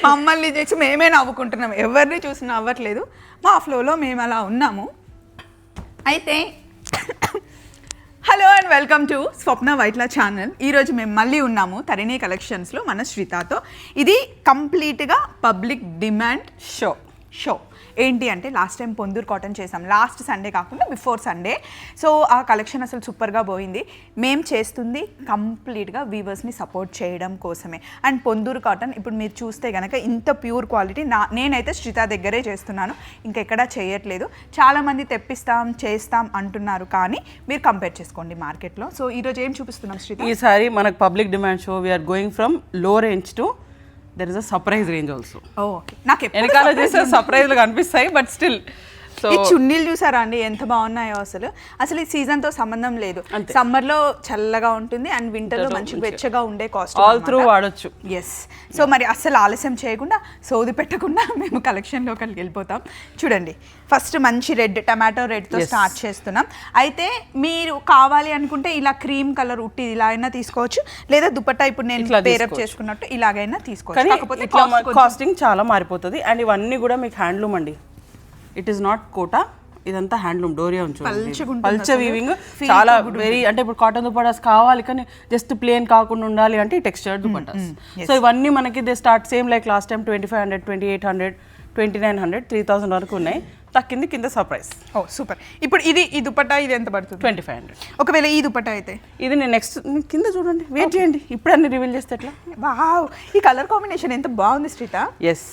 మమ్మల్ని చేసి మేమే నవ్వుకుంటున్నాం, ఎవరిని చూసి నవ్వట్లేదు, మా ఫ్లోలో మేము అలా ఉన్నాము. అయితే hello and welcome to Swapna Vaitla channel. ఈరోజు మేము మళ్ళీ ఉన్నాము తరిణి కలెక్షన్స్లో మన శ్రీతాతో. ఇది కంప్లీట్గా పబ్లిక్ డిమాండ్ షో ఏంటి అంటే లాస్ట్ టైం పొందూరు కాటన్ చేసాం, లాస్ట్ సండే కాకుండా బిఫోర్ సండే. సో ఆ కలెక్షన్ అసలు సూపర్గా పోయింది. మేము చేస్తుంది కంప్లీట్గా వీవర్స్ని సపోర్ట్ చేయడం కోసమే. అండ్ పొందూరు కాటన్ ఇప్పుడు మీరు చూస్తే కనుక ఇంత ప్యూర్ క్వాలిటీ నేనైతే శ్రీతా దగ్గరే చేస్తున్నాను, ఇంకెక్కడా చేయట్లేదు. చాలామంది తెప్పిస్తాం చేస్తాం అంటున్నారు, కానీ మీరు కంపేర్ చేసుకోండి మార్కెట్లో. సో ఈరోజు ఏం చూపిస్తున్నాం శ్రీత? ఈసారి మనకు public demand show we're going from low range to there is a surprise range also. Okay, నాకు ఎనకాల చేసే సర్ప్రైజ్లు కనిపిస్తాయి, బట్ స్టిల్. ఈ చున్నీలు చూసారా అండి ఎంత బాగున్నాయో. అసలు ఈ సీజన్ తో సంబంధం లేదు. సమ్మర్ లో చల్లగా ఉంటుంది అండ్ వింటర్ లో మంచి వెచ్చగా ఉండే కాస్ట్ ఆల్ త్రూ వాడొచ్చు. ఎస్. సో మరి అసలు ఆలస్యం చేయకుండా సోది పెట్టకుండా మేము కలెక్షన్ లోకి వెళ్ళిపోతాం. చూడండి, ఫస్ట్ మంచి రెడ్, టమాటో రెడ్ తో స్టార్ట్ చేస్తున్నాం. అయితే మీరు కావాలి అనుకుంటే ఇలా క్రీమ్ కలర్ ఉట్టి ఇలా అయినా తీసుకోవచ్చు, లేదా దుపట్టా ఇప్పుడు నేను పేరప్ చేసుకున్నట్టు ఇలాగైనా తీసుకోవచ్చు. కాకపోతే కాస్టింగ్ చాలా మారిపోతుంది. అండ్ ఇవన్నీ కూడా మీకు హ్యాండ్లూమ్ అండి, ఇట్ ఈస్ నాట్ కోటా, ఇదంతా హ్యాండ్లూమ్ డోరియా ఉంచు పల్చ వీవింగ్. చాలా వెరీ అంటే ఇప్పుడు కాటన్ దుపట్టాస్ కావాలి కానీ జస్ట్ ప్లేన్ కాకుండా ఉండాలి అంటే టెక్స్చర్డ్ దుపట్టాస్. సో ఇవన్నీ మనకి they start same like last time 2500, 2800, 2900, 3000 వరకు ఉన్నాయి. తక్కింది కింద సర్ప్రైజ్. ఓ సూపర్. ఇప్పుడు ఈ దుపట్టా ఇది ఎంత పడుతుంది? 2500. ఒకవేళ ఈ దుపట్టా అయితే ఇది నేను నెక్స్ట్ కింద చూడండి, వెయిట్ చేయండి, ఇప్పుడు అన్ని రివీల్ చేస్తే ఎట్లా. వావ్, ఈ కలర్ కాంబినేషన్ ఎంత బాగుంది శ్రీత. ఎస్,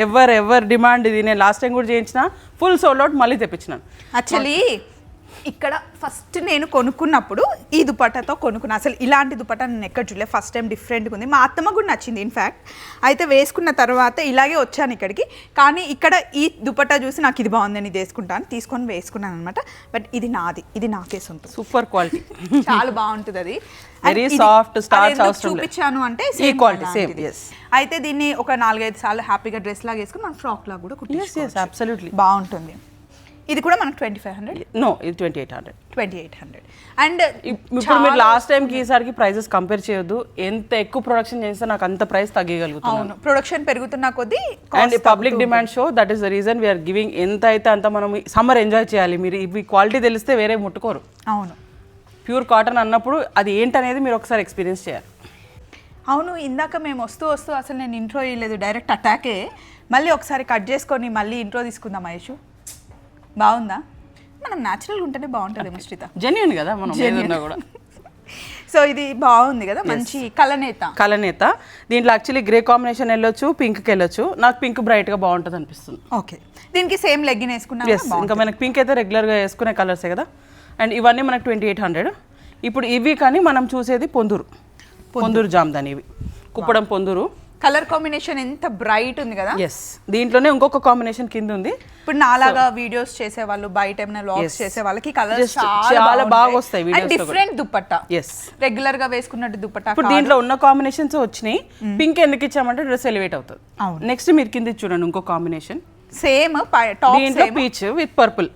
ఎవర్ డిమాండ్ ఇది. నేను లాస్ట్ టైం కూడా చేయించిన, ఫుల్ సోల్డ్ అవుట్, మళ్ళీ తెప్పించినాను. యాక్చువల్లీ ఇక్కడ ఫస్ట్ నేను కొనుక్కున్నప్పుడు ఈ దుపట్టాతో కొనుక్కున్నా. అసలు ఇలాంటి దుపట్టా నేను ఎక్కడ చూడలేదు, ఫస్ట్ టైం డిఫరెంట్గా ఉంది. మా అత్తమ్మ కూడా నచ్చింది ఇన్ఫ్యాక్ట్. అయితే వేసుకున్న తర్వాత ఇలాగే వచ్చాను ఇక్కడికి, కానీ ఇక్కడ ఈ దుపట్టా చూసి నాకు ఇది బాగుందని ఇది తీసుకొని వేసుకున్నాను అనమాట. బట్ ఇది నాది, ఇది నాకే సొంతం. సూపర్ క్వాలిటీ, చాలా బాగుంటుంది. అది వెరీ సాఫ్ట్, స్టార్చ్ అవసరం లేదు. చూపించాను అంటే ఈ క్వాలిటీ సేమ్. అయితే దీన్ని ఒక 4-5 సార్లు హ్యాపీగా డ్రెస్ లాగా వేసుకుని మనం ఫ్రాక్ లాగా కూడా కుట్టించుకోవచ్చు. అబ్సల్యూట్లీ బాగుంటుంది. ఇది కూడా మనకు 2500. నో, ఇది 2800. అండ్ ఇప్పుడు మీరు లాస్ట్ టైంకి ఈసారికి ప్రైజెస్ కంపేర్ చేయొద్దు. ఎంత ఎక్కువ ప్రొడక్షన్ చేస్తే నాకు అంత ప్రైస్ తగ్గగలుగుతాను. అవును, ప్రొడక్షన్ పెరుగుతున్న కొద్దీ. And public demand show, that is the reason we are giving. ఎంత అయితే అంత మనం సమ్మర్ ఎంజాయ్ చేయాలి. మీరు ఇవి క్వాలిటీ తెలిస్తే వేరే ముట్టుకోరు. అవును, ప్యూర్ కాటన్ అన్నప్పుడు అది ఏంటనేది మీరు ఒకసారి ఎక్స్పీరియన్స్ చేయాలి. అవును, ఇందాక మేము వస్తూ అసలు నేను ఇంట్రో ఇవ్వలేదు, డైరెక్ట్ అటాకే. మళ్ళీ ఒకసారి కట్ చేసుకొని మళ్ళీ ఇంట్రో తీసుకుందాం. మహేష్, బాగుందా? మనం న్యాచురల్గా ఉంటేనే బాగుంటుంది శ్రీత. జెన్యూన్ కదా మనం ఏదన్నా కూడా. సో ఇది బాగుంది కదా, మంచి కలనేత. దీంట్లో యాక్చువల్లీ గ్రే కాంబినేషన్ వెళ్ళొచ్చు, పింక్కి వెళ్ళొచ్చు. నాకు పింక్ బ్రైట్గా బాగుంటుంది అనిపిస్తుంది. ఓకే, దీనికి సేమ్ లెగ్గిన్ వేసుకున్నా. ఇంకా మనకి పింక్ అయితే రెగ్యులర్గా వేసుకునే కలర్సే కదా. అండ్ ఇవన్నీ మనకు 2800. ఇప్పుడు ఇవి కానీ మనం చూసేది పొందూరు జామ్దాని. ఇవి కుప్పడం పొందూరు. కలర్ కాంబినేషన్ ఎంత బ్రైట్ ఉంది కదా. ఎస్, దీంట్లోనే ఇంకొక కాంబినేషన్ కింద ఉంది. ఇప్పుడు నాలాగా వీడియోస్ చేసే వాళ్ళు, బయట ఏమైనా వ్లాగ్స్ చేసే వాళ్ళకి కలర్స్ చాలా బాగా వస్తాయి videos. Different dupatta. Yes, regular గా వేసుకున్నట్టు దుపట్టా. ఇప్పుడు దీంట్లో ఉన్న కాంబినేషన్స్ వచ్చినాయి. పింక్ ఎందుకు ఇచ్చామంటే డ్రెస్ ఎలివేట్ అవుతుంది. నెక్స్ట్ మీరు కింద చూడండి ఇంకో కాంబినేషన్ సేమ్ టాప్, దీంట్లో peach with purple.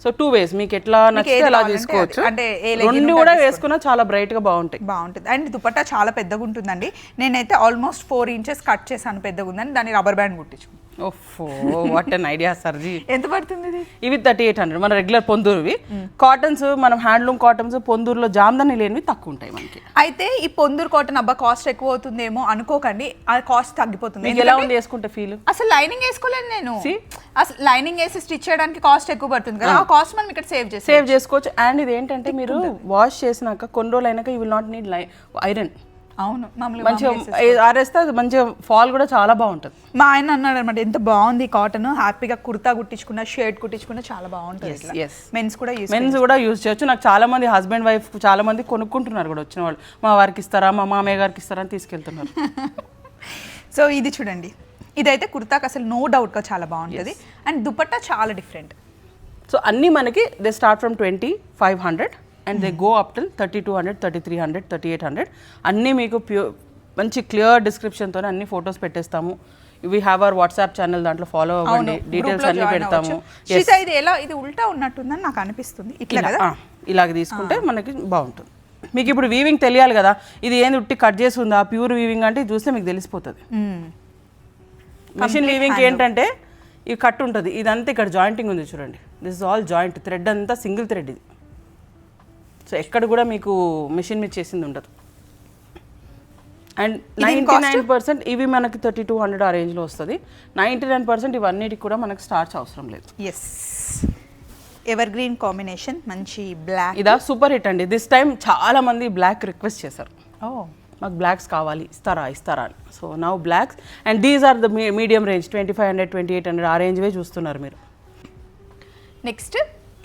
So 2 ways, మీకు ఎట్లా నచ్చితే అలా తీసుకోవచ్చు. అంటే రెండు కూడా వేసుకున్నా చాలా బ్రైట్ గా బాగుంటుంది. అండ్ దుపట్టా చాలా పెద్దగా ఉంటుందండి. నేనైతే ఆల్మోస్ట్ 4 inches కట్ చేశాను, పెద్దగా ఉందని. దాన్ని rubber band కుట్టించుకున్నాను. ఓఫో, what an idea సర్జీ. ఎంత పడుతుంది ఇది? ఇవి 3800 మన రెగ్యులర్ పొందూరువి. కాటన్స్ మనం హ్యాండ్లూమ్ కాటన్స్ పొందూరులో జామ్దాని లేనివి తక్కువ ఉంటాయి మనకి. అయితే ఈ పొందూరు కాటన్ అబ్బా కాస్ట్ ఎక్కువ అవుతుందేమో అనుకోకండి, ఆ కాస్ట్ తగ్గిపోతుంది. ఎలా ఉంది వేసుకుంటే ఫీల్? అసలు లైనింగ్ వేసుకోలేదు నేను. అసలు లైనింగ్ వేసి స్టిచ్ చేయడానికి కాస్ట్ ఎక్కువ పడుతుంది కదా, ఆ కాస్ట్ మనం ఇక్కడ సేవ్ చేసుకోవచ్చు. అండ్ ఇది ఏంటంటే మీరు వాష్ చేసినాక కొన్ని రోజులు అయినాక you will not need iron. అవును, మంచిగా ఆరేస్తే అది మంచిగా ఫాల్ కూడా చాలా బాగుంటుంది. మా ఆయన అన్నాడు అనమాట, ఎంత బాగుంది కాటన్, హ్యాపీగా కుర్తా కుట్టించుకున్నా, షర్ట్ కుట్టించుకున్నా చాలా బాగుంటుంది. మెన్స్ కూడా యూజ్ చేయొచ్చు. నాకు చాలా మంది హస్బెండ్ వైఫ్ చాలా మంది కొనుక్కుంటున్నారు కూడా, వచ్చిన వాళ్ళు మా వారికి ఇస్తారా, మా మామయ్య గారికి ఇస్తారా అని తీసుకెళ్తున్నారు. సో ఇది చూడండి, ఇదైతే కుర్తాకి అసలు నో డౌట్గా చాలా బాగుంటుంది. అండ్ దుపట్టా చాలా డిఫరెంట్. సో అన్నీ మనకి they start from 2500 and they go up till 3200, 3300, 3800. అన్నీ మీకు మంచి క్లియర్ డిస్క్రిప్షన్తో అన్ని ఫొటోస్ పెట్టేస్తాము. We have our WhatsApp channel, దాంట్లో ఫాలో అవ్వండి, డీటెయిల్స్ అన్ని పెడతాము. ఇది ఎలా, ఇది ఉల్టా ఉన్నట్టుందని నాకు అనిపిస్తుంది. ఇట్లా కదా, ఇలాగ తీసుకుంటే మనకి బాగుంటుంది. మీకు ఇప్పుడు వీవింగ్ తెలియాలి కదా, ఇది ఏంది ఉట్టి కట్ చేసి ఉందా ప్యూర్ వీవింగ్ అంటే చూస్తే మీకు తెలిసిపోతుంది. మిషన్ వీవింగ్ ఏంటంటే ఈ కట్ ఉంటుంది, ఇదంతా ఇక్కడ జాయింటింగ్ ఉంది చూడండి, this is all joint, thread అంతా సింగిల్ థ్రెడ్ ఇది. సో ఎక్కడ కూడా మీకు మిషన్ మీద చేసింది ఉండదు. అండ్ 99% ఇవి మనకి 3200 ఆ రేంజ్లో వస్తుంది. 99% ఇవన్నిటికి కూడా మనకి స్టార్చ్ అవసరం లేదు. ఎస్, ఎవర్ గ్రీన్ కాంబినేషన్, మంచి బ్లాక్. ఇదా సూపర్ హిట్ అండి. దిస్ టైం చాలా మంది బ్లాక్ రిక్వెస్ట్ చేశారు, ఓ మాకు బ్లాక్స్ కావాలి, ఇస్తారా అని. So now blocks and these are the medium range, 2500 2800 ఆ రేంజ్వే చూస్తున్నారు మీరు. నెక్స్ట్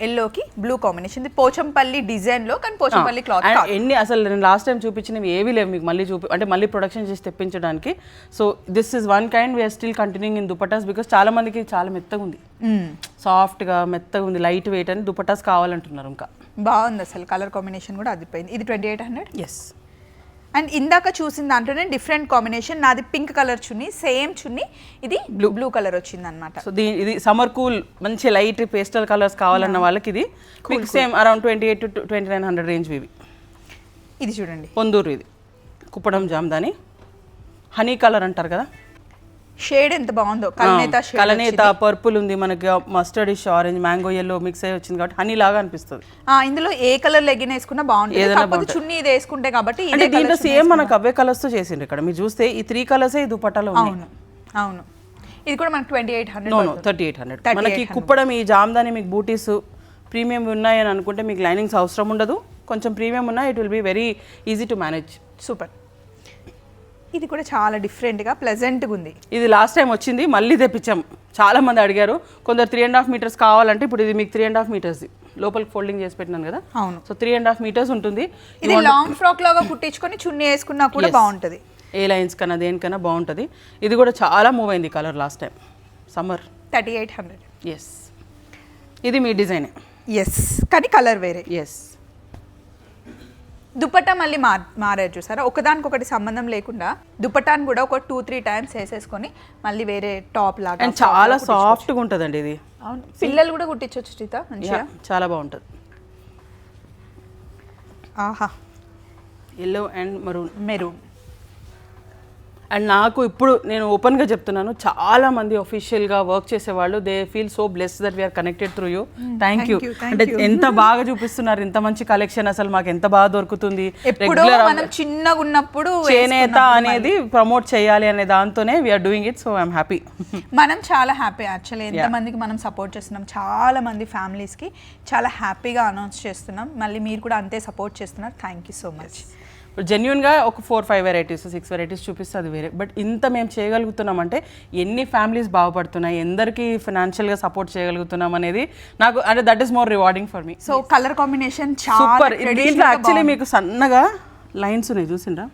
ఎల్లోకి బ్లూ కాంబినేషన్, ఇది పోచంపల్లి డిజైన్లో, కానీ పోచంపల్లి క్లాత్ ఎన్ని అసలు నేను లాస్ట్ టైం చూపించినవి ఏవి లేవు మీకు మళ్ళీ అంటే మళ్ళీ ప్రొడక్షన్ చేసి తెప్పించడానికి. So this is one kind we're still continuing in dupattas because చాలా మందికి చాలా మెత్తగా ఉంది, సాఫ్ట్గా మెత్తగా ఉంది, లైట్ వెయిట్ అని దుపటాస్ కావాలంటున్నారు. ఇంకా బాగుంది అసలు, కలర్ కాంబినేషన్ కూడా అదిపోయింది. ఇది 2800. ఎస్. అండ్ ఇందాక చూసిన దాంట్లోనే డిఫరెంట్ కాంబినేషన్, నాది పింక్ కలర్ చున్నీ, సేమ్ చున్నీ, ఇది బ్లూ కలర్ వచ్చింది అనమాట. సో ఇది సమ్మర్ కూల్ మంచి లైట్ పేస్టల్ కలర్స్ కావాలన్న వాళ్ళకి ఇది మీకు సేమ్ అరౌండ్ 2800 to 2900 రేంజ్ ఇవి. ఇది చూడండి పొందూరు, ఇది కుప్పడం జామ్దాని హనీ కలర్ అంటారు కదా, షేడ్ ఎంత బాగుందో, కలనేత పర్పుల్ ఉంది మనకి, మస్టర్డ్ ఇష్ ఆరెంజ్ మ్యాంగో ఎల్లో మిక్స్ అయ్యి వచ్చింది కాబట్టి హనీ లాగా అనిపిస్తుంది. ఇందులో ఏ కలర్ లెగ్గిన్ వేసుకున్నా బాగుంటుంది, కాకపోతే చున్నీ ఇది వేసుకుంటే కాబట్టి అంటే దీంట్లో సేమ్ మనకు అవే కలర్స్ తో చేసిండ్రు. ఇక్కడ మీరు చూస్తే ఈ 3 కలర్స్ ఈ దుపట్టాలో ఉన్నాయి. అవును, ఇది కూడా మనకి 2800. నో 3800. మనకి కుప్పడం ఈ జామ్దాని మీకు బూటీస్ ప్రీమియం ఉన్నాయని అనుకుంటే మీకు లైనింగ్స్ అవసరం ఉండదు, కొంచెం ప్రీమియం ఉన్నా it will be very easy to manage. Super. ఇది కూడా చాలా డిఫరెంట్గా ప్లెజెంట్గా ఉంది. ఇది లాస్ట్ టైం వచ్చింది, మళ్ళీ తెప్పించాం, చాలా మంది అడిగారు. కొందరు 3.5 మీటర్స్ కావాలంటే ఇప్పుడు ఇది మీకు 3.5 మీటర్స్ లోపలికి ఫోల్డింగ్ చేసి పెట్టినాను కదా. అవును. సో 3.5 మీటర్స్ ఉంటుంది. ఇది లాంగ్ ఫ్రాక్ లాగా కుట్టించుకొని చున్నీ వేసుకున్నా కూడా బాగుంటుంది, ఏ లైన్స్ కన్నా దేనికన్నా బాగుంటుంది. ఇది కూడా చాలా మూవ్ అయింది colour last time summer. 3800. Yes, ఇది మీ డిజైన్. ఎస్, కానీ కలర్ వేరే. ఎస్. దుపట్టా మళ్ళీ మారారు చూసారా, ఒకదానికొకటి సంబంధం లేకుండా దుపట్టాను కూడా ఒక 2-3 టైమ్స్ వేసేసుకొని మళ్ళీ వేరే టాప్ లాగా. అండ్ చాలా సాఫ్ట్గా ఉంటుందండి ఇది. అవును, పిల్లలు కూడా కుట్టించవచ్చు శ్రీత, మంచిగా చాలా బాగుంటుంది. ఆహా, ఎల్లో అండ్ మెరూన్. అండ్ నాకు ఇప్పుడు నేను ఓపెన్గా చెప్తున్నాను, చాలా మంది ఒఫీషియల్గా వర్క్ చేసేవాళ్ళు they feel so blessed that we are connected through you. Thank you. అంటే ఎంత బాగా చూపిస్తున్నారు, ఇంత మంచి కలెక్షన్, అసలు మాకు ఎంత బాగా దొరుకుతుంది. మనం చిన్నగా ఉన్నప్పుడు చేనేత అనేది ప్రమోట్ చేయాలి అనే దాంతోనే we are doing it. So I'm happy. మనం చాలా హ్యాపీ యాక్చువల్లీ, ఎంతమందికి మనం సపోర్ట్ చేస్తున్నాం, చాలా మంది ఫ్యామిలీస్కి చాలా హ్యాపీగా అనౌన్స్ చేస్తున్నాం. మళ్ళీ మీరు కూడా అంతే సపోర్ట్ చేస్తున్నారు, థ్యాంక్ యూ సో మచ్. జెన్యున్గా ఒక 4-5 వెరైటీస్ 6 వెరైటీస్ చూపిస్తే అది వేరే, బట్ ఇంత మేము చేయగలుగుతున్నామంటే ఎన్ని ఫ్యామిలీస్ బాగుపడుతున్నాయి, ఎందరికి ఫైనాన్షియల్గా సపోర్ట్ చేయగలుగుతున్నాం అనేది నాకు, అంటే that is more rewarding for me. So colour combination super. దీంట్లో యాక్చువల్లీ మీకు సన్నగా లైన్స్ ఉన్నాయి చూసిండ్రా,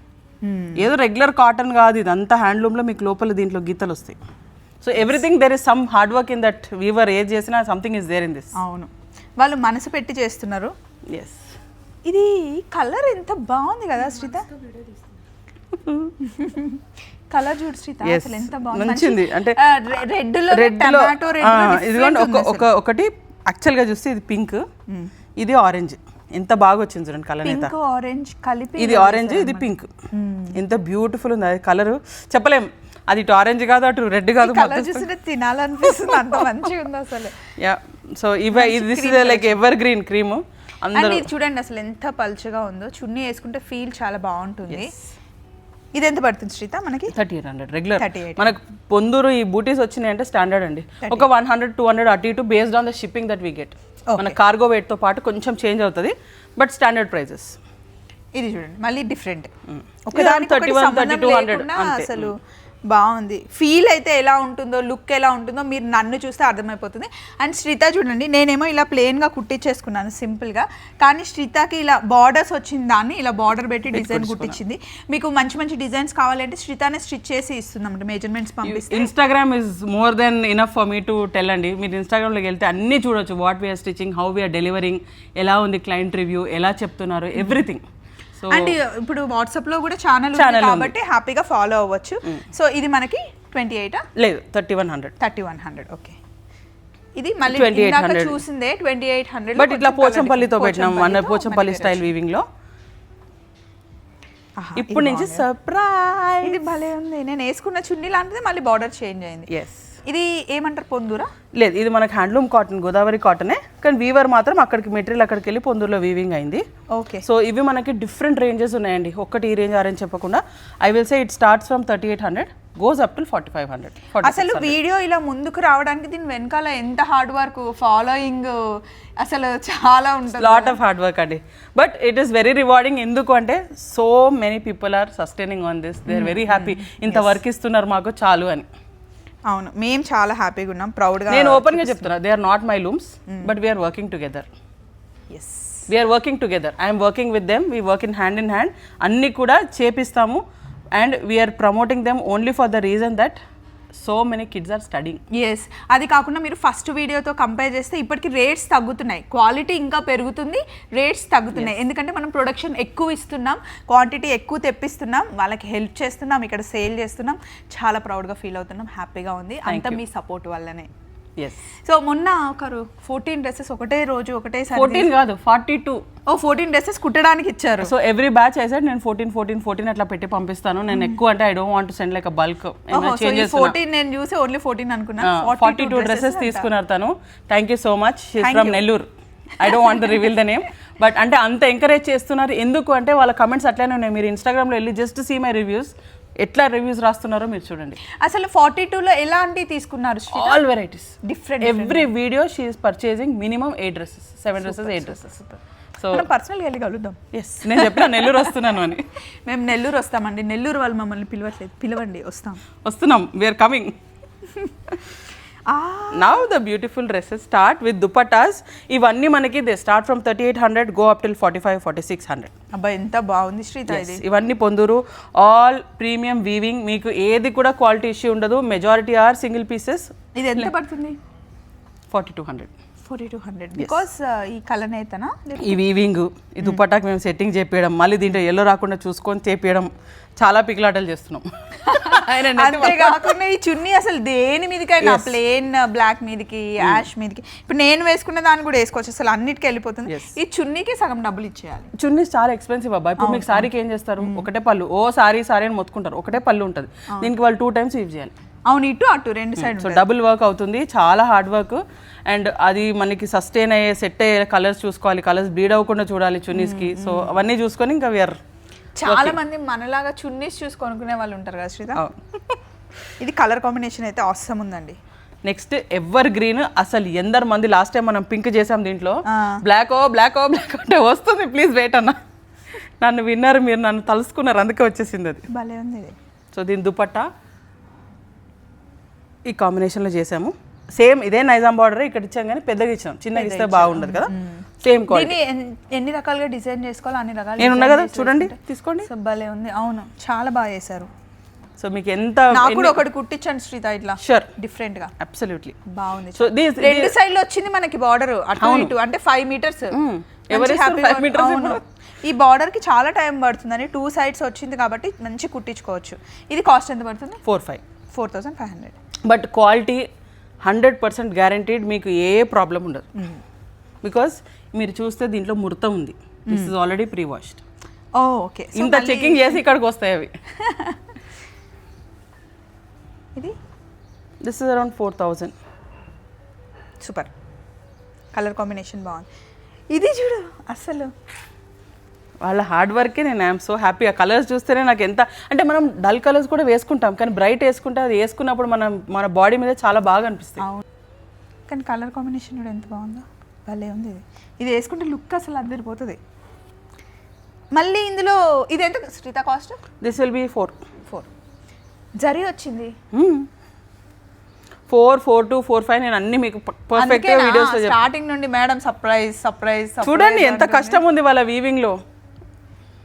ఏదో రెగ్యులర్ కాటన్ కాదు, ఇదంతా హ్యాండ్లూమ్లో మీకు లోపల దీంట్లో గీతలు వస్తాయి. So everything there is some hard work in that weaver, ఏది చేసినా something is there in this. అవును, వాళ్ళు మనసు పెట్టి చేస్తున్నారు. ఎస్. ఇది కలర్ ఎంత బాగుంది కదా శ్రీత, కలర్ చూడు శ్రీత, అసలు ఎంత బాగుంది. అంటే రెడ్లో ఇదిగోండి ఒకటి యాక్చువల్గా చూస్తే ఇది పింక్, ఇది ఆరెంజ్, ఎంత బాగా వచ్చింది చూడండి కలర్. పింక్ ఆరెంజ్ కలిపి, ఇది ఆరెంజ్ ఇది పింక్, ఎంత బ్యూటిఫుల్ ఉంది అది కలర్, చెప్పలేం. అది ఇటు ఆరెంజ్ కాదు అటు రెడ్ కాదు, తినాలనిపిస్తుంది, అంత మంచిగా ఉంది అసలు. Yeah, so this is like ever green cream. అందరూ చూడండి అసలు ఎంత పల్చగా ఉందో, చున్నీ వేసుకుంటే ఫీల్ చాలా బాగుంటుంది. ఇది ఎంత పడుతుంది శ్రీత మనకి? 3800 రెగ్యులర్. మనకు పొందూరు ఈ బూటీస్ వచ్చినాయి అంటే స్టాండర్డ్ అండి, ఒక 100-200 అటు ఇటు based on the shipping that we get. మన కార్గో వెయిట్ తో పాటు కొంచెం చేంజ్ అవుతుంది, బట్ స్టాండర్డ్ ప్రైజెస్. ఇది చూడండి మళ్ళీ డిఫరెంట్, ఒకదానికి 31-3200 అసలు బాగుంది. ఫీల్ అయితే ఎలా ఉంటుందో, లుక్ ఎలా ఉంటుందో మీరు నన్ను చూస్తే అర్థమైపోతుంది. అండ్ శ్రీత చూడండి, నేనేమో ఇలా ప్లెయిన్గా కుట్టించేసుకున్నాను సింపుల్గా, కానీ శ్రీతకి ఇలా బార్డర్స్ వచ్చిన దాన్ని ఇలా బార్డర్ పెట్టి డిజైన్ కుట్టించింది. మీకు మంచి మంచి డిజైన్స్ కావాలంటే శ్రీతనే స్టిచ్ చేసి ఇస్తుందన్నమాట, మెజర్మెంట్స్ పంపిస్తే. Instagram is more than enough for me to tell అండి. మీరు ఇన్స్టాగ్రామ్లోకి వెళ్తే అన్నీ చూడొచ్చు, what we are stitching, how we are delivering, ఎలా ఉంది క్లయింట్ రివ్యూ, ఎలా చెప్తున్నారు, ఎవ్రీథింగ్. అండ్ ఇప్పుడు వాట్సాప్ లో కూడా ఛానల్ ఉంది కాబట్టి హ్యాపీగా ఫాలో అవ్వచ్చు. సో ఇది మనకి 28 లేదు 3100. 3100. ఓకే, ఇది మళ్ళీ 2800. చూసిందే 2800 బట్ ఇట్లా పోచంపల్లితో పెట్టినాం మన పోచంపల్లి స్టైల్ వీవింగ్ లో. ఇప్పుడు నుంచి సర్ప్రైజ్. ఇది భలే ఉంది. నేను వేసుకున్న చున్నీ లాంటిది మళ్ళీ బార్డర్ చేంజ్ అయింది. ఎస్, ఇది ఏమంటారు, పొందూరా? లేదు, ఇది మనకి హ్యాండ్లూమ్ కాటన్, గోదావరి కాటనే, కానీ వీవర్ మాత్రం అక్కడికి మెటీరియల్ అక్కడికి వెళ్ళి పొందూరులో వీవింగ్ అయింది. ఓకే. సో ఇవి మనకి డిఫరెంట్ రేంజెస్ ఉన్నాయండి, ఒక్కటి ఈ రేంజ్ ఆ రేంజ్ చెప్పకుండా. I will say it starts from 3800 goes up to 4500. అసలు వీడియో ఇలా ముందుకు రావడానికి దీని వెనకాల ఎంత హార్డ్ వర్క్, ఫాలోయింగ్ అసలు చాలా ఉంటుంది. లాట్ ఆఫ్ హార్డ్ వర్క్ అండి, but it is very rewarding. ఎందుకు అంటే so many people are sustaining on this, they are very happy. ఇంత వర్క్ ఇస్తున్నారు మాకు చాలు అని. అవును, మేము చాలా హ్యాపీగా ఉన్నాం, ప్రౌడ్గా. నేను ఓపెన్గా చెప్తున్నా, they are not my looms, but we're working together. Yes, we're working together. I'm working with them, we work in hand. అన్నీ కూడా చేపిస్తాము, and we're promoting them only for the reason that so many kids are studying. Yes, అది కాకుండా మీరు first వీడియోతో compare చేస్తే ఇప్పటికి rates తగ్గుతున్నాయి, క్వాలిటీ ఇంకా పెరుగుతుంది, రేట్స్ తగ్గుతున్నాయి. ఎందుకంటే మనం ప్రొడక్షన్ ఎక్కువ ఇస్తున్నాం, క్వాంటిటీ ఎక్కువ తెప్పిస్తున్నాం, వాళ్ళకి హెల్ప్ చేస్తున్నాం, ఇక్కడ సేల్ చేస్తున్నాం. చాలా ప్రౌడ్గా ఫీల్ అవుతున్నాం, హ్యాపీగా ఉంది. అంతా మీ సపోర్ట్ వల్లనే. ఎస్. సో మొన్న ఒకరు 14 డ్రెస్సెస్ ఒకటే రోజు ఒకటేసారి 14 కాదు 42. 14 డ్రెస్సెస్ కుట్టడానికి ఇచ్చారు. సో ఎవ్రీ బ్యాచ్ అయితే నేను 14 అట్లా పెట్టి పంపిస్తాను. నేను ఎక్కువ అంటే I don't want to send like bulk. 14 నేను చూసి ఓన్లీ 14 అనుకున్నాను. 42 డ్రెస్సెస్ తీసుకున్నారు తను. Thank you so much. She is from Nellore. I don't want to reveal the name, but అంటే అంత ఎంకరేజ్ చేస్తున్నారు. ఎందుకు అంటే వాళ్ళ కమెంట్స్ అట్లనే ఉన్నాయి. మీరు ఇన్స్టాగ్రామ్లో వెళ్ళి జస్ట్ సీ మై రివ్యూస్, ఎట్లా రివ్యూస్ రాస్తున్నారో మీరు చూడండి. అసలు 42లో ఎలాంటి తీసుకున్నారు? All varieties, different. Every video she is purchasing minimum 8 dresses, 7 dresses, 8 dresses. So మనం పర్సనల్గా వెళ్ళి కలుద్దాం. ఎస్, నేను చెప్పిన నెల్లూరు వస్తున్నాను అని. మేము నెల్లూరు వస్తామండి. నెల్లూరు వాళ్ళు మమ్మల్ని పిలవట్లేదు, పిలవండి, వస్తున్నాం. We are coming. Now the beautiful dresses start with dupattas. ఇవన్నీ మనకి they start from 3800 go up till 4500-4600. అబ్బా ఎంత బాగుంది శ్రీత ఇది. ఇవన్నీ పొందూరు, ఆల్ ప్రీమియం వీవింగ్. మీకు ఏది కూడా క్వాలిటీ ఇష్యూ ఉండదు. Majority are single pieces. ఇది ఎంత పడుతుంది? 4200. 4200 బికాస్ ఈ కలనేతనా ఈ వీవింగ్, ఈ దుపట్టాకి మేము సెట్టింగ్ చేపియడం, మళ్ళీ దీంట్లో ఎల్లో రాకుండా చూసుకొని చేపియడం, చాలా పికిలాటలు చేస్తున్నాం. అంతేకాకుండా ఈ చున్నీ అసలు దేని మీదకైనా, ప్లేన్ బ్లాక్ మీదకి, యాష్ మీదకి, ఇప్పుడు నేను వేసుకున్న దాన్ని కూడా వేసుకోవచ్చు, అసలు అన్నిటికీ వెళ్ళిపోతుంది. ఈ చున్నీకి సగం డబ్బులు ఇచ్చేయాలి. చున్నీస్ చాలా ఎక్స్పెన్సివ్ అబ్బా. ఇప్పుడు మీకు సారీకి ఏం చేస్తారు, ఒకటే పళ్ళు, ఓ సారీ అని మొత్తుకుంటారు, ఒకటే పళ్ళు ఉంటుంది. దీనికి వాళ్ళు 2 times యూజ్ చేయాలి. అవును, ఇటు అటు 2 సైడ్. సో డబుల్ వర్క్ అవుతుంది, చాలా హార్డ్ వర్క్. అండ్ అది మనకి సస్టైన్ అయ్యే, సెట్ అయ్యే కలర్స్ చూసుకోవాలి, కలర్స్ బ్లీడ్ అవ్వకుండా చూడాలి చున్నీస్కి. సో అవన్నీ చూసుకొని ఇంకా వీఆర్. చాలా మంది మనలాగా చున్నీస్ చూసి కొనుక్కునే వాళ్ళు ఉంటారు కదా శ్రీత. ఇది కలర్ కాంబినేషన్ అయితే ఆసమ్ ఉందండి. Next ever green. అసలు ఎందరు మంది లాస్ట్ టైం మనం పింక్ చేసాం, దీంట్లో బ్లాక్ అంటే వస్తుంది. ప్లీజ్ వెయిట్ అన్న, నన్ను విన్నారు మీరు, నన్ను తలుసుకున్నారు, అందుకే వచ్చేసింది అది. భలే ఉంది ఇది. సో దీని దుపట్టా ఈ కాంబినేషన్లో చేసాము. సేమ్ ఇదే నైజాం బార్డర్ ఇక్కడ ఇచ్చాం, కానీ పెద్దగా ఇచ్చాం, చిన్నగా ఇస్తే బాగుండదు కదా. Same quality. ఎన్ని రకాలుగా డిజైన్ చేసుకోవాలి అన్ని రకాలు నేను ఉన్నా కదా, చూడండి, తీసుకోండి. భలే ఉంది. అవును, చాలా బాగా చేశారు. సో మీకు ఎంత, నాకు కూడా ఒకటి కుట్టించండి శ్రీత ఇట్లా. షూర్, డిఫరెంట్ గా. అబ్సల్యూట్లీ బాగుంది. సో రెండు సైడ్లు వచ్చింది మనకి బార్డర్, అటు ఇటు అంటే 5 meters. ఈ బార్డర్ కి చాలా టైం పడుతుందని 2 sides వచ్చింది కాబట్టి మంచి కుట్టించుకోవచ్చు. ఇది కాస్ట్ ఎంత పడుతుంది? 4500. బట్ క్వాలిటీ 100% గ్యారంటీడ్, మీకు ఏ ప్రాబ్లం ఉండదు. బికాస్ మీరు చూస్తే దీంట్లో ముడత ఉంది. This is already pre washed. Okay, ఇంత చెకింగ్ చేసి ఇక్కడికి వస్తాయి అవి. ఇది this is around 4000. Super, colour combination బాగుంది. ఇది చూడు, అసలు వాళ్ళ హార్డ్ వర్కే. నేను ఐఎమ్ సో హ్యాపీ. ఆ కలర్స్ చూస్తేనే నాకు ఎంత అంటే, మనం డల్ కలర్స్ కూడా వేసుకుంటాం, కానీ బ్రైట్ వేసుకుంటే అది వేసుకున్నప్పుడు మన బాడీ మీద చాలా బాగా అనిపిస్తుంది. అవును, కానీ కలర్ కాంబినేషన్ కూడా ఎంత బాగుందో, భలే ఉంది. ఇది వేసుకుంటే లుక్ అసలు అద్దరిపోతుంది. మళ్ళీ ఇందులో ఇది ఎంత Shritha cost? This will be 4 zari వచ్చింది. 4, 4, 2, 4, 5 నేను అన్ని మీకు పర్ఫెక్ట్ గా వీడియోస్ లో స్టార్టింగ్ నుండి మేడం సర్ప్రైజ్ చూడండి ఎంత కష్టం ఉంది వాళ్ళ వీవింగ్ లో.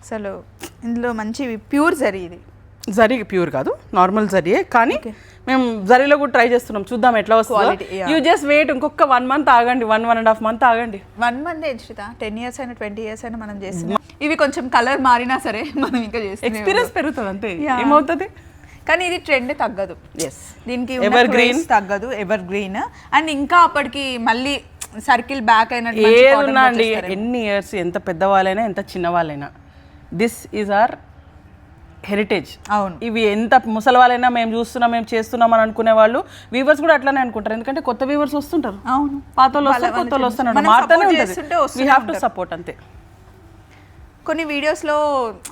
అసలు ఇందులో మంచి ప్యూర్ జరీ. ఇది జరీ ప్యూర్ కాదు, నార్మల్ జరీయే, కానీ మేము జరీలో కూడా ట్రై చేస్తున్నాం, చూద్దాం ఎట్లా వస్తుంది. యూ జస్ట్ వెయిట్, ఇంకొక 1 month ఆగండి, 1.5 months ఆగండి. 1 month శ్రీత, 10 years అయినా 20 years అయినా మనం చేస్తున్నాం. ఇవి కొంచెం కలర్ మారినా సరే మనం ఇంకా చేస్తాం, ఎక్స్పీరియన్స్ పెరుగుతుంది అంతే. ఏమవుతుంది కానీ ఇది ట్రెండ్ తగ్గదు, ఎస్ దీనికి Evergreen. తగ్గదు, ఎవర్ గ్రీన్. అండ్ ఇంకా అప్పటికి మళ్ళీ సర్కిల్ బ్యాక్ అయినట్టు ఏదున్నా అండి, ఎన్ని ఇయర్స్, ఎంత పెద్దవాళ్ళైనా ఎంత చిన్నవాళ్ళైనా, దిస్ ఈజ్ ఆర్ హెరిటేజ్. అవును, ఇవి ఎంత ముసలి వాళ్ళైనా మేము చూస్తున్నాం, మేము చేస్తున్నాం అని అనుకునే వాళ్ళు, వ్యూవర్స్ కూడా అట్లానే అనుకుంటారు. ఎందుకంటే కొత్త వ్యూవర్స్ వస్తుంటారు, అవును, పాత వాళ్ళు వస్తారు, కొత్త వాళ్ళు వస్తున్నారు, మనం మారుతూనే support ఉంటుంది. చేస్తుంటే వీ హ్యావ్ టు సపోర్ట్ అంతే. కొన్ని వీడియోస్లో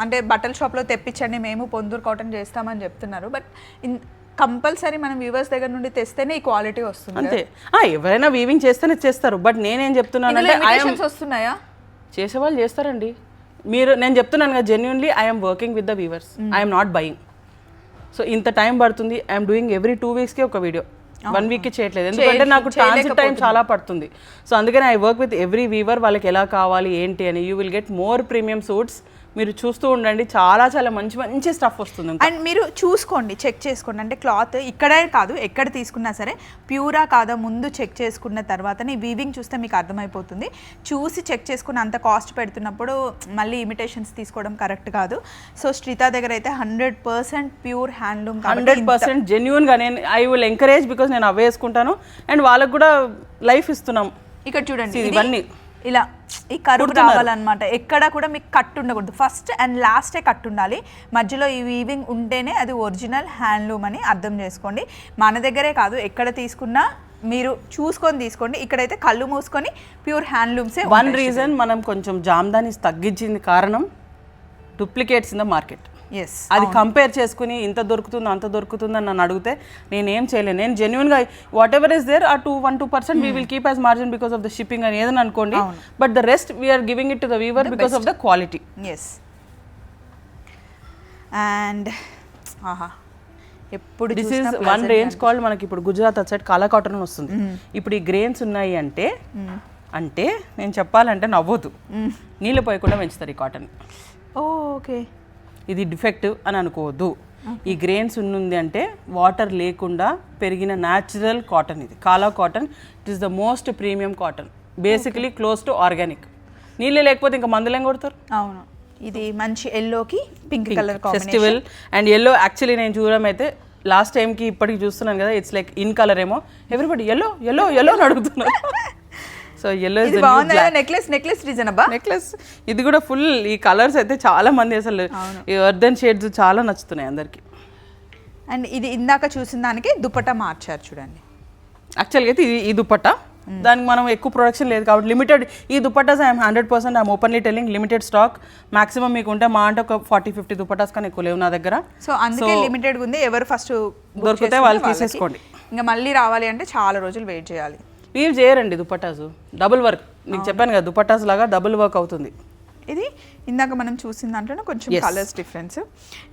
అంటే బట్టల షాప్లో తెప్పించండి మేము పొందూరు కాటన్ చేస్తామని చెప్తున్నారు, బట్ కంపల్సరీ మనం వ్యూవర్స్ దగ్గర నుండి తెస్తేనే ఈ క్వాలిటీ వస్తుంది. అంతే, ఎవరైనా వీవింగ్ చేస్తేనే చేస్తారు. బట్ నేనేం చెప్తున్నానంటే వస్తున్నాయా, చేసేవాళ్ళు చేస్తారండి. నేను చెప్తున్నాను కదా, genuinely I'm working with the weavers, I'm not buying. So ఇంత టైం పడుతుంది, ఐఎమ్ డూయింగ్ ఎవ్రీ 2 వీక్స్కి ఒక వీడియో, 1 వీక్కి చేయట్లేదు. ఎందుకంటే నాకు ట్రాన్సిట్ టైం చాలా పడుతుంది. సో అందుకని I work with every weaver, వాళ్ళకి ఎలా కావాలి ఏంటి అని. You will get more premium suits. మీరు చూస్తూ ఉండండి, చాలా చాలా మంచి మంచి స్టఫ్ వస్తుంది. అండ్ మీరు చూసుకోండి, చెక్ చేసుకోండి. అంటే క్లాత్ ఇక్కడే కాదు, ఎక్కడ తీసుకున్నా సరే ప్యూరా కాదా ముందు చెక్ చేసుకున్న తర్వాతనే వీవింగ్ చూస్తే మీకు అర్థమైపోతుంది. చూసి చెక్ చేసుకుని అంత కాస్ట్ పెడుతున్నప్పుడు మళ్ళీ ఇమిటేషన్స్ తీసుకోవడం కరెక్ట్ కాదు. సో శ్రీత దగ్గర అయితే 100% ప్యూర్ హ్యాండ్లూమ్, 100% జెన్యున్గా నేను ఐ విల్ ఎంకరేజ్, బికాస్ నేను అవే వేసుకుంటాను అండ్ వాళ్ళకు కూడా లైఫ్ ఇస్తున్నాం. ఇక్కడ చూడండి, ఇవన్నీ ఇలా ఈ కరువు రావాలన్నమాట. ఎక్కడ కూడా మీకు కట్ ఉండకూడదు, ఫస్ట్ అండ్ లాస్టే కట్ ఉండాలి. మధ్యలో ఈ వీవింగ్ ఉంటేనే అది ఒరిజినల్ హ్యాండ్లూమ్ అని అర్థం చేసుకోండి. మన దగ్గరే కాదు, ఎక్కడ తీసుకున్నా మీరు చూసుకొని తీసుకోండి. ఇక్కడైతే కళ్ళు మూసుకొని ప్యూర్ హ్యాండ్లూమ్సే. వన్ రీజన్ మనం కొంచెం జామ్దాని తగ్గించింది కారణం duplicates in the market. Yes, అది కంపేర్ చేసుకుని ఇంత దొరుకుతుంది అంత దొరుకుతుంది అని నన్ను అడిగితే నేనేం చేయలేను. నేను జెన్యున్గా what ever is there ah 1-2% we will keep as margin because of the shipping అని ఏదని అనుకోండి. But the rest we're giving it to the weaver because of the quality. Yes. And ఎప్పుడు this is one range called, మనకి ఇప్పుడు గుజరాత్ అటు side కాలా cotton వస్తుంది. ఇప్పుడు ఈ గ్రెయిన్స్ ఉన్నాయి అంటే అంటే నేను చెప్పాలంటే నవ్వొద్దు, నీళ్ళు పోయకుండా పెంచుతారు ఈ కాటన్. ఓకే, ఇది డిఫెక్టివ్ అని అనుకోవద్దు. ఈ గ్రెయిన్స్ ఉంది అంటే వాటర్ లేకుండా పెరిగిన న్యాచురల్ కాటన్. ఇది కాలా cotton, it is the most premium cotton, basically close to organic. నీళ్ళు లేకపోతే ఇంకా మందులు ఏం కొడతారు. అవును, ఇది మంచి ఎల్లోకి pink colour festival and yellow. Actually నేను చూడడం అయితే లాస్ట్ టైంకి ఇప్పటికి చూస్తున్నాను కదా, ఇట్స్ లైక్ ఇన్ కలర్ ఏమో, ఎవ్రీబడి ఎల్లో ఎల్లో ఎల్లో అని అడుగుతున్నారు. So yellow is necklace reason అబ్బా, నెక్లెస్ ఇది కూడా ఫుల్. ఈ కలర్స్ అయితే చాలా మంది అసలు ఈ ఎర్దన్ షేడ్స్ చాలా నచ్చుతున్నాయి అందరికి. అండ్ ఇది ఇందాక చూసిన దానికి దుపట్టా మార్చారు చూడండి. యాక్చువల్గా అయితే ఈ దుపట్టా దానికి మనం ఎక్కువ ప్రొడక్షన్ లేదు కాబట్టి లిమిటెడ్. ఈ dupattas I'm 100% I'm openly telling, limited stock. Maximum మీకు ఉంటే మా అంటే ఒక 40-50 దుపట్టాస్ కానీ ఎక్కువ లేవు నా దగ్గర. సో అందుకే లిమిటెడ్ ఉంది, ఎవరు ఫస్ట్ దొరికితే వాళ్ళు తీసేసుకోండి. ఇంకా మళ్ళీ రావాలి అంటే చాలా రోజులు వెయిట్ చేయాలి. వీవ్ చేయరండి దుపట్టాసు, డబుల్ వర్క్. నీకు చెప్పాను కదా, దుపట్టాస్ లాగా డబుల్ వర్క్ అవుతుంది. ఇది ఇందాక మనం చూసిన దాంట్లోనే కొంచెం కలర్స్ డిఫరెన్స్.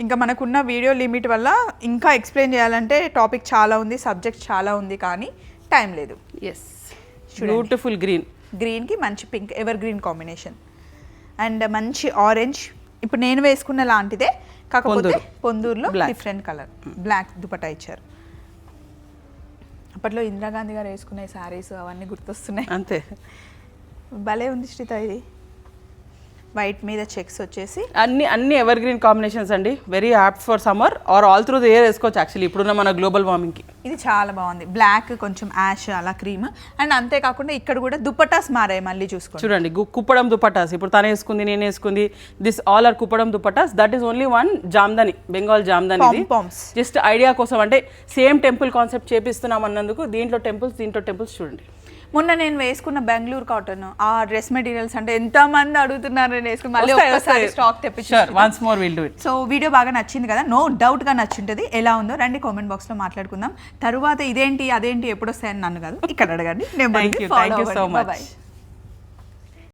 ఇంకా మనకున్న వీడియో లిమిట్ వల్ల ఇంకా ఎక్స్ప్లెయిన్ చేయాలంటే టాపిక్ చాలా ఉంది, సబ్జెక్ట్ చాలా ఉంది, కానీ టైం లేదు. ఎస్, బ్యూటిఫుల్ గ్రీన్, గ్రీన్కి మంచి pink ever green combination and మంచి ఆరెంజ్. ఇప్పుడు నేను వేసుకున్న లాంటిదే, కాకపోతే పొందూరులో డిఫరెంట్ కలర్ బ్లాక్ దుపట్టా ఇచ్చారు. అప్పట్లో ఇందిరాగాంధీ గారు వేసుకునే శారీస్ అవన్నీ గుర్తొస్తున్నాయి. అంతే, భలే ఉంది శ్రీత. ఇది వైట్ మీద చెక్స్ వచ్చేసి అన్ని ఎవర్ గ్రీన్ కాంబినేషన్స్ అండి. Very apt for summer or all through the year వేసుకోవచ్చు. యాక్చువల్లీ ఇప్పుడున్న మన గ్లోబల్ వార్మింగ్కి ఇది చాలా బాగుంది. బ్లాక్, కొంచెం యాష్, అలా క్రీమ్. అండ్ అంతేకాకుండా ఇక్కడ కూడా దుపట్టాస్ మారాయి, మళ్ళీ చూసుకోండి. చూడండి, కుప్పడం దుపట్టాస్. ఇప్పుడు తను వేసుకుంది, నేను వేసుకుంది. This all are Kuppadam dupattas. That is only one jamdani, Bengal jamdani. Just idea కోసం, అంటే సేమ్ టెంపుల్ కాన్సెప్ట్ చేపిస్తున్నాం అన్నందుకు. దీంట్లో టెంపుల్స్ చూడండి. మొన్న నేను వేసుకున్న బెంగళూరు కాటన్ ఆ డ్రెస్ మెటీరియల్స్ అంటే ఎంత మంది అడుగుతున్నారు, నేను వేసుకుని మళ్ళీ ఒక్కసారి స్టాక్ తెప్పించారు. Once more will do it. So video బాగా నచ్చింది కదా, నో డౌట్ గా నచ్చింటది. ఎలా ఉందో రండి కామెంట్ బాక్స్ లో మాట్లాడుకుందాం. తరువాత ఇదేంటి అదేంటి ఎప్పుడు వస్తాయని నన్ను కాదు, ఇక్కడ అడగండి. Thank you so much.